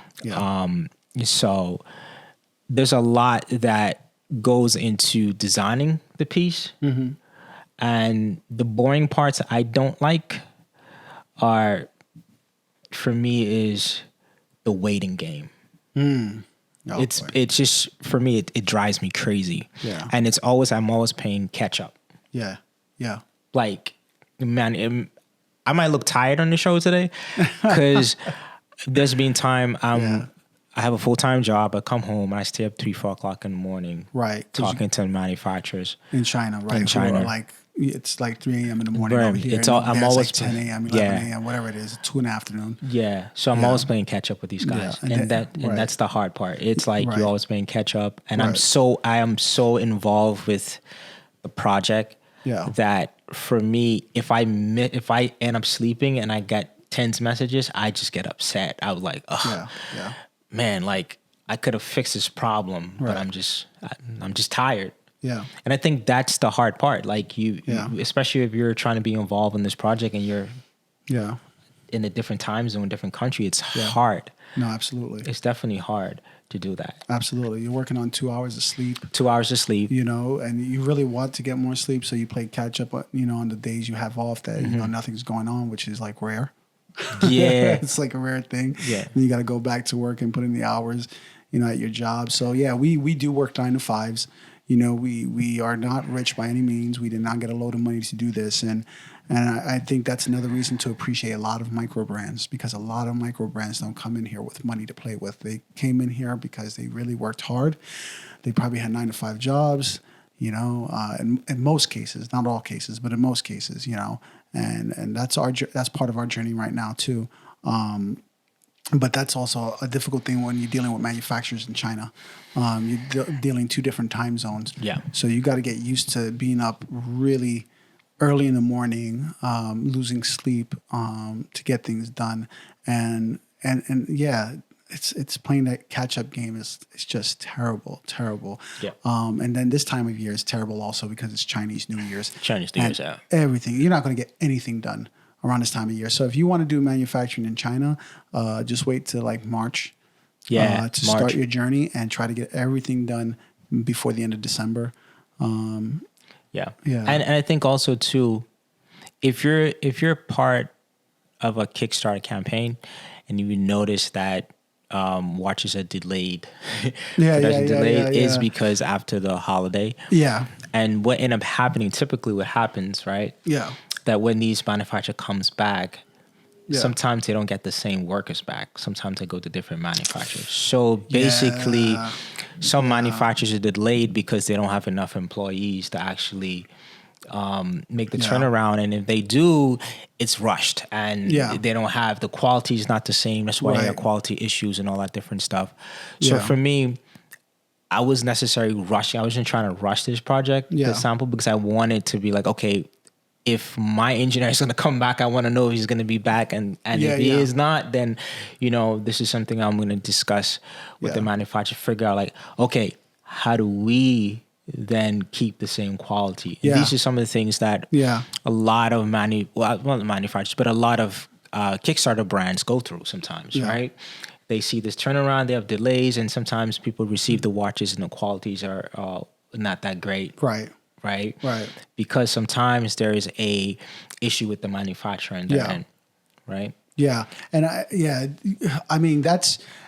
So there's a lot that goes into designing the piece. And the boring parts I don't like are, for me, is the waiting game. It's just, for me, it drives me crazy. Yeah. And I'm always playing catch up. Yeah. Like, man, I might look tired on the show today because there's been time I have a full-time job. I come home and I stay up 3-4 o'clock in the morning. Talking to manufacturers. In China, right? In China. It's like 3 a.m. in the morning over here. I'm always like 10 a.m., 11 a.m., whatever it is, 2 in the afternoon. Yeah. So I'm always playing catch up with these guys. Yeah. And that's the hard part. It's like you're always playing catch up. And I am so involved with the project that for me, if I end up sleeping and I get 10 messages, I just get upset. I was like, oh, man, like I could have fixed this problem, but I'm just tired. Yeah. And I think that's the hard part. Like you, especially if you're trying to be involved in this project and you're in a different time zone, different country, it's hard. No, absolutely. It's definitely hard to do that. Absolutely. You're working on 2 hours of sleep. 2 hours of sleep. You know, and you really want to get more sleep, so you play catch up, you know, on the days you have off that, you know, nothing's going on, which is like rare. Yeah. It's like a rare thing. Yeah. And you got to go back to work and put in the hours, you know, at your job. So yeah, we do work 9 to 5s. You know, we are not rich by any means. We did not get a load of money to do this. And I think that's another reason to appreciate a lot of micro brands, because a lot of micro brands don't come in here with money to play with. They came in here because they really worked hard. They probably had 9 to 5 jobs, you know, in most cases, not all cases, but in most cases, you know, and that's part of our journey right now too. But that's also a difficult thing when you're dealing with manufacturers in China. You're dealing 2 different time zones. Yeah. So you got to get used to being up really early in the morning, losing sleep to get things done, and yeah, it's playing that catch up game is just terrible. Yeah. And then this time of year is terrible also because it's Chinese New Year's. Yeah. Everything, you're not going to get anything done around this time of year. So if you want to do manufacturing in China, just wait till like March. To start your journey and try to get everything done before the end of December. Yeah. And I think also too, if you're part of a Kickstarter campaign and you notice that watches are delayed, is because after the holiday. Yeah. And what ended up happening, typically what happens, right? Yeah. That when these manufacturer comes back, sometimes they don't get the same workers back. Sometimes they go to different manufacturers. So basically, some manufacturers are delayed because they don't have enough employees to actually make the turnaround. And if they do, it's rushed. And they don't have, the quality is not the same. That's why they have quality issues and all that different stuff. So for me, I was necessarily rushing. I wasn't trying to rush this project, the sample, because I wanted to be like, okay, if my engineer is going to come back, I want to know if he's going to be back. And if he is not, then, this is something I'm going to discuss with the manufacturer, figure out like, okay, how do we then keep the same quality? And these are some of the things that a lot of not manufacturers, but a lot of Kickstarter brands go through sometimes, right? They see this turnaround, they have delays, and sometimes people receive the watches and the qualities are not that great. Right. Because sometimes there is a issue with the manufacturer and the end, right? Yeah. And I mean,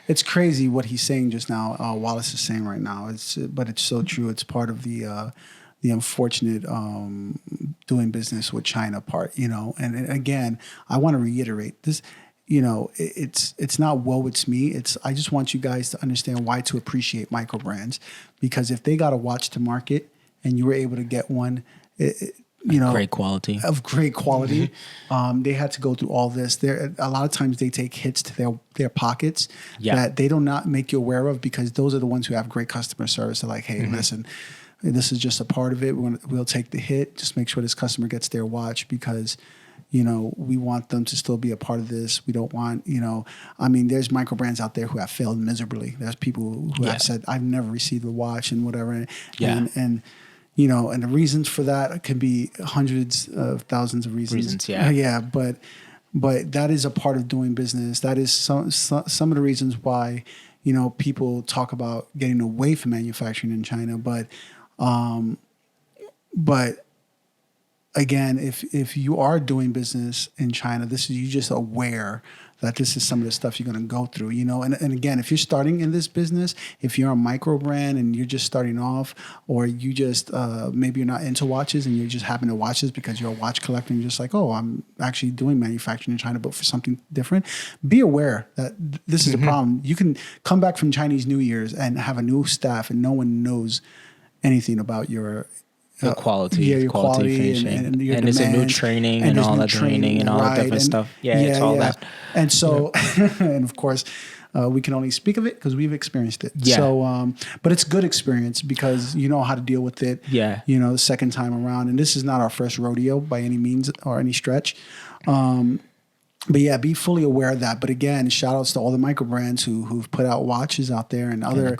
it's crazy what he's saying just now. Wallace is saying right now. But it's so true. It's part of the unfortunate doing business with China part, And again, I want to reiterate this. It's not woe, it's me. I just want you guys to understand why to appreciate micro brands, because if they got a watch to market and you were able to get one, great quality, they had to go through all this. A lot of times they take hits to their pockets that they do not make you aware of, because those are the ones who have great customer service. They're like, hey, listen, this is just a part of it. We'll take the hit. Just make sure this customer gets their watch, because we want them to still be a part of this. We don't want, there's micro brands out there who have failed miserably. There's people who have said, I've never received a watch and whatever. And the reasons for that can be hundreds of thousands of reasons. But that is a part of doing business. That is some of the reasons why, people talk about getting away from manufacturing in China. But again, if you are doing business in China, you just aware that this is some of the stuff you're going to go through, And again, if you're starting in this business, if you're a micro brand and you're just starting off, or you just maybe you're not into watches and you just happen to watch this because you're a watch collector and you're just like, oh, I'm actually doing manufacturing in China, but for something different, be aware that this is a problem. You can come back from Chinese New Year's and have a new staff and no one knows anything about your quality, your quality finishing, and your and there's a new training and all that training and all that different stuff. It's all that. And so, and of course, we can only speak of it because we've experienced it. So, but it's good experience because you know how to deal with it. The second time around, and this is not our first rodeo by any means or any stretch. But be fully aware of that. But again, shout outs to all the micro brands who've put out watches out there and other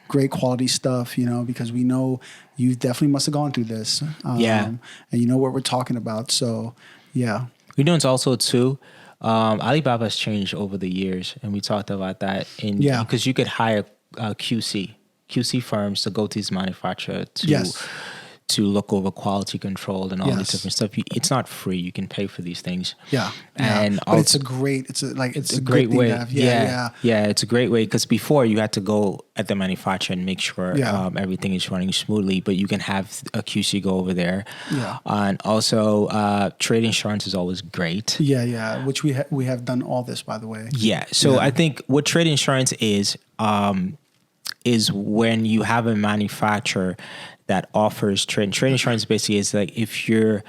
great quality stuff, because we know you definitely must have gone through this. And you know what we're talking about. So, We know it's also too, Alibaba has changed over the years, and we talked about that because you could hire QC firms to go to these manufacturers to look over quality control and all this different stuff. It's not free. You can pay for these things. But it's a great way. It's a great way, because before you had to go at the manufacturer and make sure everything is running smoothly, but you can have a QC go over there. And also trade insurance is always great. Which we have done all this, by the way. So I think what trade insurance is when you have a manufacturer that offers trade insurance. Basically is like, if you're,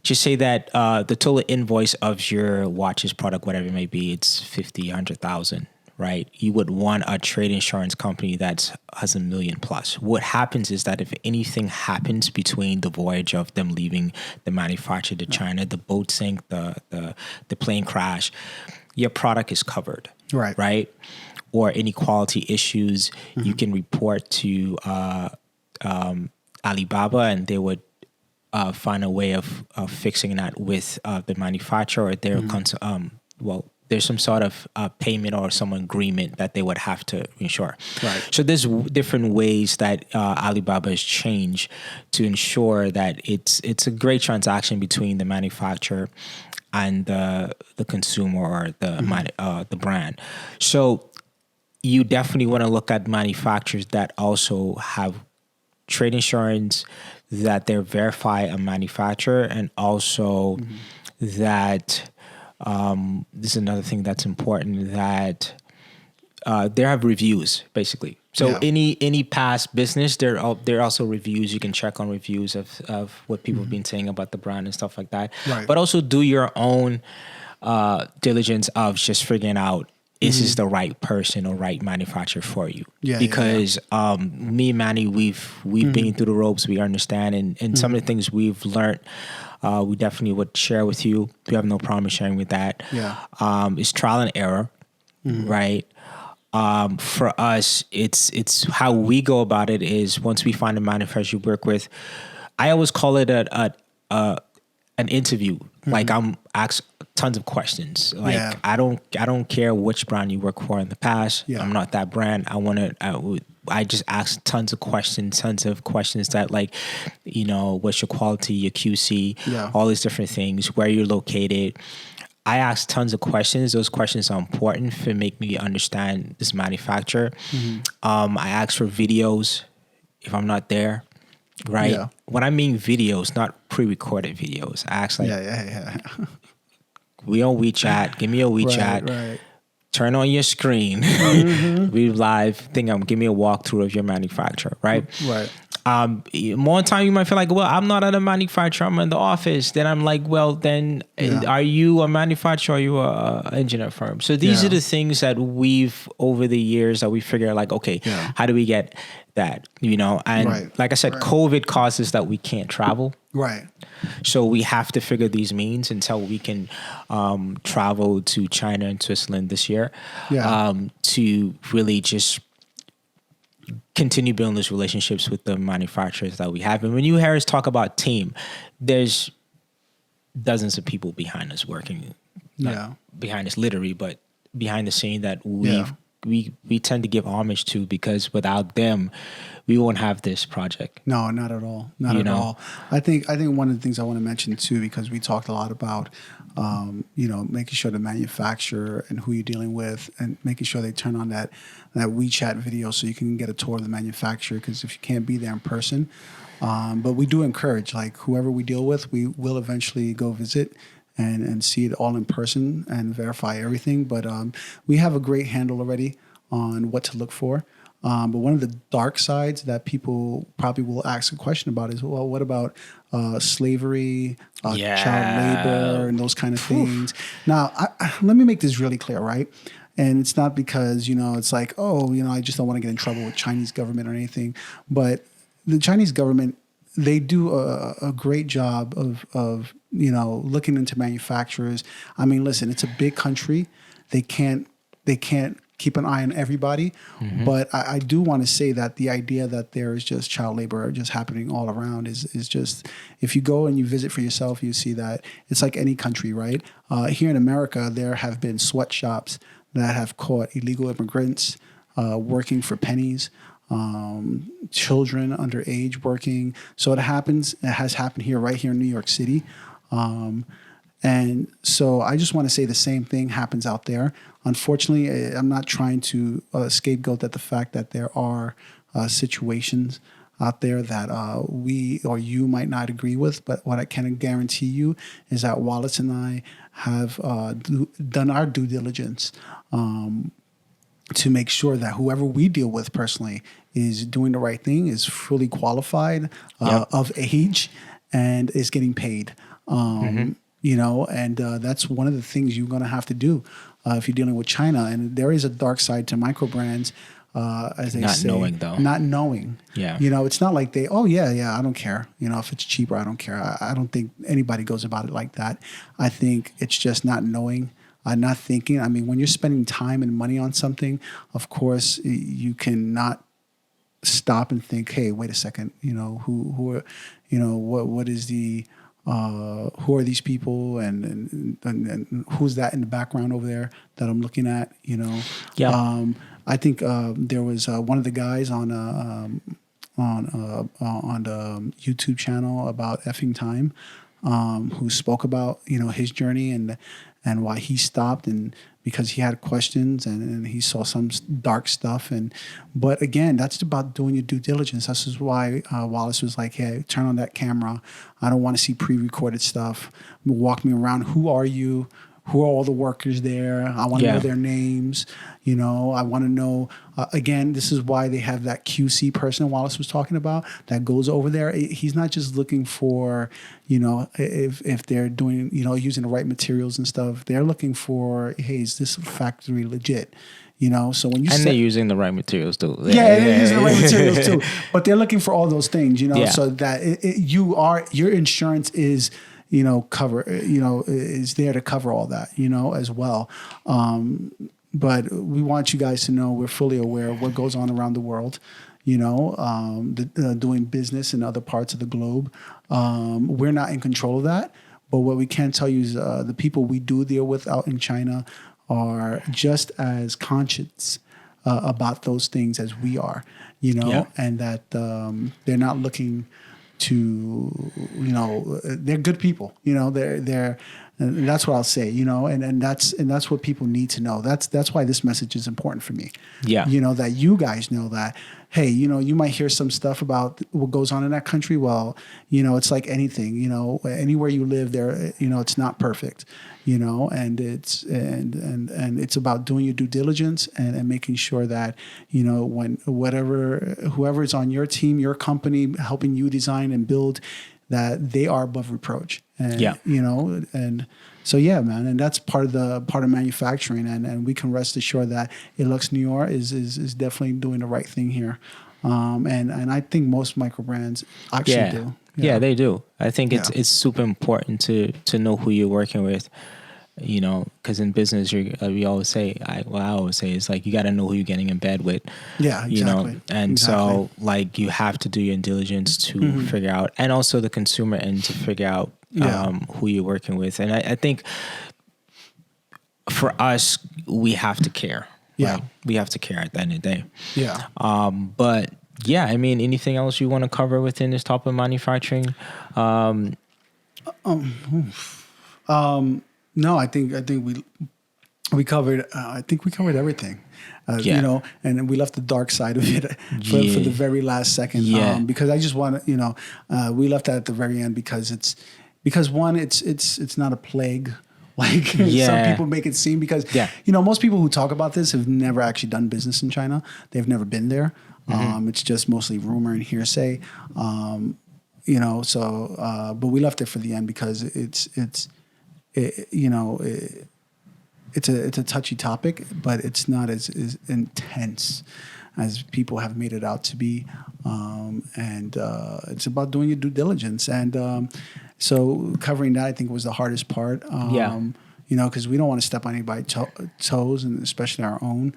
just say that the total invoice of your watches product, whatever it may be, it's 50, 100,000, right? You would want a trade insurance company that has $1 million plus. What happens is that if anything happens between the voyage of them leaving the manufacturer to China, the boat sink, the plane crash, your product is covered, right? Or any quality issues, you can report to Alibaba, and they would find a way of fixing that with the manufacturer. Or their there's some sort of payment or some agreement that they would have to insure. So there's different ways that Alibaba has changed to ensure that it's a great transaction between the manufacturer and the consumer or the brand. So you definitely want to look at manufacturers that also have trade insurance, that they verify a manufacturer, and also that this is another thing that's important, that they have reviews, basically. So any past business, there are also reviews. You can check on reviews of what people have been saying about the brand and stuff like that. But also do your own diligence of just figuring out is this the right person or right manufacturer for you? Yeah, because me and Manny, we've been through the ropes. We understand, and some of the things we've learned, we definitely would share with you. We have no problem sharing with that. Yeah. It's trial and error, right? For us, it's how we go about it is once we find a manufacturer we work with. I always call it an interview. Like I'm asked tons of questions. Like I don't care which brand you work for in the past. Yeah. I'm not that brand. I just ask tons of questions that like, what's your quality, your QC, all these different things, where you're located. I ask tons of questions. Those questions are important for make me understand this manufacturer. I ask for videos if I'm not there. Right. Yeah. When I mean videos, not pre-recorded videos. I actually, we on WeChat. Give me a WeChat. Right. Turn on your screen. We live. Give me a walkthrough of your manufacturer. Right. Right. More time you might feel like, well, I'm not at a manufacturer. I'm in the office. Then I'm like, well, then are you a manufacturer? Or are you a engineer firm? So these are the things that we've over the years that we figure like, okay, how do we get that? And like I said, COVID causes that we can't travel. Right. So we have to figure these means until we can travel to China and Switzerland this year to really just continue building those relationships with the manufacturers that we have. And when you hear us talk about team, there's dozens of people behind us working, behind us literally, but behind the scene that we tend to give homage to, because without them, we won't have this project. No, not at all. Not at all. I think one of the things I want to mention too, because we talked a lot about, making sure the manufacturer and who you're dealing with, and making sure they turn on that WeChat video so you can get a tour of the manufacturer. Because if you can't be there in person, but we do encourage, like whoever we deal with, we will eventually go visit and see it all in person and verify everything. But we have a great handle already on what to look for. But one of the dark sides that people probably will ask a question about is, well, what about slavery, child labor, and those kind of things? Now, let me make this really clear, right? And it's not because, it's like, I just don't want to get in trouble with Chinese government or anything. But the Chinese government, they do a great job of looking into manufacturers. I mean, listen, it's a big country. They can't keep an eye on everybody. But I do want to say that the idea that there is just child labor just happening all around is just, if you go and you visit for yourself, you see that it's like any country, right? Here in America, there have been sweatshops that have caught illegal immigrants working for pennies, children underage working. So it has happened here, right here in New York City. And so I just want to say the same thing happens out there. Unfortunately, I'm not trying to scapegoat the fact that there are situations out there that we or you might not agree with. But what I can guarantee you is that Wallace and I have done our due diligence to make sure that whoever we deal with personally is doing the right thing, is fully qualified, of age, and is getting paid. And that's one of the things you're going to have to do if you're dealing with China. And there is a dark side to micro brands, as they say. Not knowing. Yeah. It's not like I don't care. If it's cheaper, I don't care. I don't think anybody goes about it like that. I think it's just not knowing, not thinking. I mean, when you're spending time and money on something, of course, you cannot stop and think, hey, wait a second, who are, what is the, who are these people and who's that in the background over there that I'm looking at, I think there was one of the guys on the YouTube channel about effing time, who spoke about his journey and why he stopped, and because he had questions and he saw some dark stuff. But again, that's about doing your due diligence. This is why Wallace was like, hey, turn on that camera. I don't want to see pre-recorded stuff. Walk me around. Who are you? who are all the workers there. I want to know their names. I want to know, again, this is why they have that QC person Wallace was talking about that goes over there. He's not just looking for, if they're doing, using the right materials and stuff. They're looking for, hey, is this factory legit? So when you they're using the right materials too. They're using the right materials too. But they're looking for all those things, so that your insurance is, is there to cover all that, as well. But we want you guys to know we're fully aware of what goes on around the world, doing business in other parts of the globe. We're not in control of that. But what we can tell you is the people we do deal with out in China are just as conscious about those things as we are, and that they're not looking to, they're good people, they're and that's what I'll say, and that's what people need to know. That's why this message is important for me. Yeah. That you guys know that, hey, you might hear some stuff about what goes on in that country. Well, it's like anything, anywhere you live there, it's not perfect, and it's and it's about doing your due diligence and making sure that, when whoever is on your team, your company, helping you design and build, that they are above reproach. And, and so, man, and that's part of manufacturing. And we can rest assured that Ilux New York is definitely doing the right thing here. And I think most micro brands actually do. Yeah, they do. I think it's super important to know who you're working with, because in business, we always say, I always say, it's like, you got to know who you're getting in bed with. Yeah, exactly. And so, like, you have to do your diligence to figure out, and also the consumer end to figure out who you're working with. And I think for us, we have to care. Yeah. Right? We have to care at the end of the day. Yeah. But yeah, I mean, anything else you want to cover within this topic of manufacturing? No, I think we covered. I think we covered everything. And we left the dark side of it for the very last second. Yeah. Because I just want to, we left that at the very end because it's not a plague. Like some people make it seem, because most people who talk about this have never actually done business in China. They've never been there. It's just mostly rumor and hearsay. But we left it for the end because it's a touchy topic, but it's not as intense as people have made it out to be. And it's about doing your due diligence. And so covering that, I think, was the hardest part. Because we don't want to step on anybody's toes, and especially our own.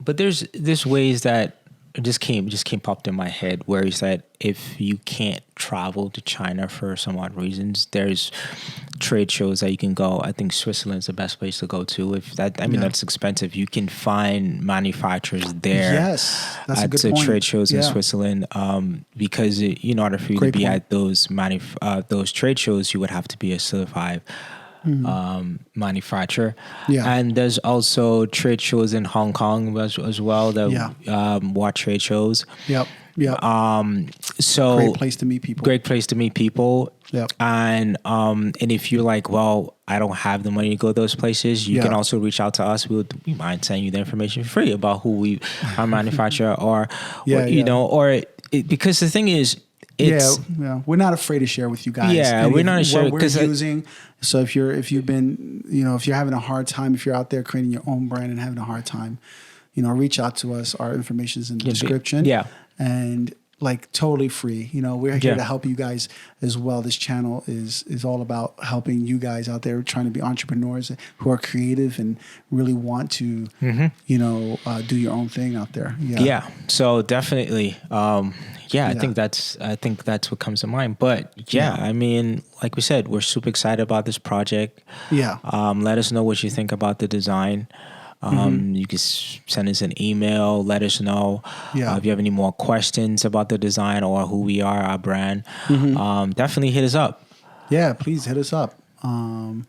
But there's ways that just came popped in my head, where he said, if you can't travel to China for some odd reasons, there's trade shows that you can go. I think Switzerland's the best place to go to. That's expensive. You can find manufacturers there. Yes, that's a good point. At trade shows in Switzerland, because in order for you to be at those trade shows, you would have to be a certified manufacturer. And there's also trade shows in Hong Kong as well, what trade shows. So great place to meet people. And if you're like, well, I don't have the money to go to those places, you can also reach out to us. We might send you the information for free about who our manufacturer or because the thing is, we're not afraid to share with you guys. We're not sure what we're using. So if you're having a hard time, if you're out there creating your own brand and having a hard time, reach out to us. Our information is in the description. And totally free. We're here to help you guys as well. This channel is all about helping you guys out there trying to be entrepreneurs who are creative and really want to, do your own thing out there. So definitely, I think that's what comes to mind. But I mean, like we said, we're super excited about this project. Let us know what you think about the design. You can send us an email, let us know if you have any more questions about the design or who we are, our brand. Definitely hit us up. Please hit us up. And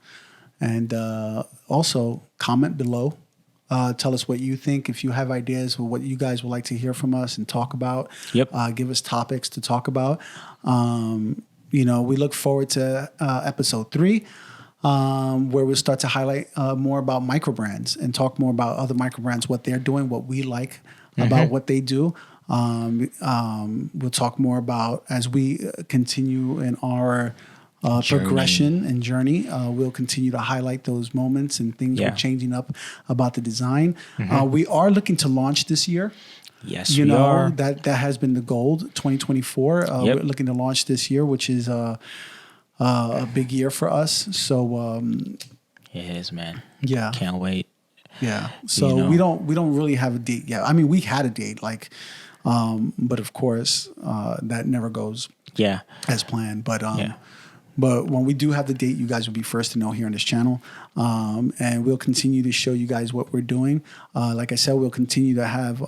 also comment below. Tell us what you think. If you have ideas or what you guys would like to hear from us and talk about, give us topics to talk about. We look forward to episode 3. where we'll start to highlight more about micro brands and talk more about other micro brands, what they're doing, what we like about what they do. We'll talk more about as we continue in our progression and journey. We'll continue to highlight those moments and things we're changing up about the design. We are looking to launch this year. Yes, we are. That has been the goal. 2024. We're looking to launch this year, which is a big year for us. So it is, man. Yeah, can't wait. Yeah. So we don't really have a date yet. I mean, we had a date, but of course that never goes as planned. But when we do have the date, you guys will be first to know here on this channel. And we'll continue to show you guys what we're doing. Like I said, we'll continue to have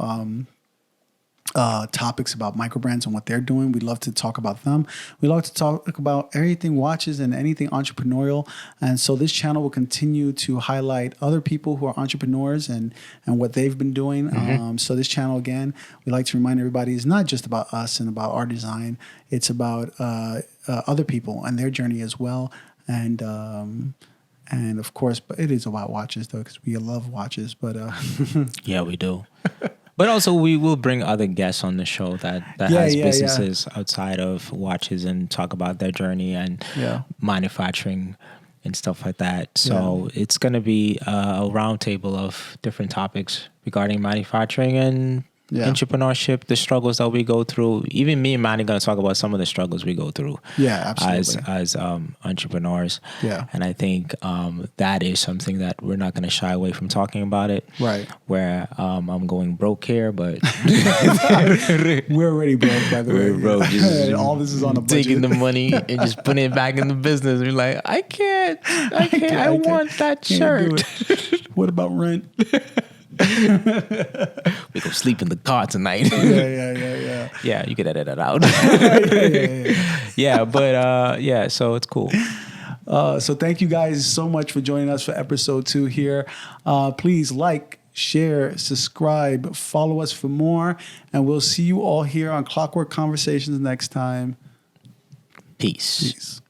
topics about microbrands and what they're doing. We'd love to talk about them. We love to talk about everything watches and anything entrepreneurial. And so this channel will continue to highlight other people who are entrepreneurs and what they've been doing. So this channel, again, we like to remind everybody, is not just about us and about our design. It's about other people and their journey as well. And of course, but it is about watches though, because we love watches. But yeah, we do. But also, we will bring other guests on the show that has businesses outside of watches and talk about their journey and manufacturing and stuff like that. So it's going to be a roundtable of different topics regarding manufacturing and entrepreneurship, the struggles that we go through. Even me and Manny going to talk about some of the struggles we go through. Yeah, absolutely. As entrepreneurs. Yeah. And I think that is something that we're not going to shy away from talking about it. Right. Where I'm going broke here, but we're already broke, by the way. We're broke. Just all this is on a budget. Taking the money and just putting it back in the business. We're like, I can't. I want that shirt. What about rent? We go sleep in the car tonight. Yeah. Yeah, you could edit that out. So it's cool. So thank you guys so much for joining us for episode 2 here. Please like, share, subscribe, follow us for more, and we'll see you all here on Clockwork Conversations next time. Peace.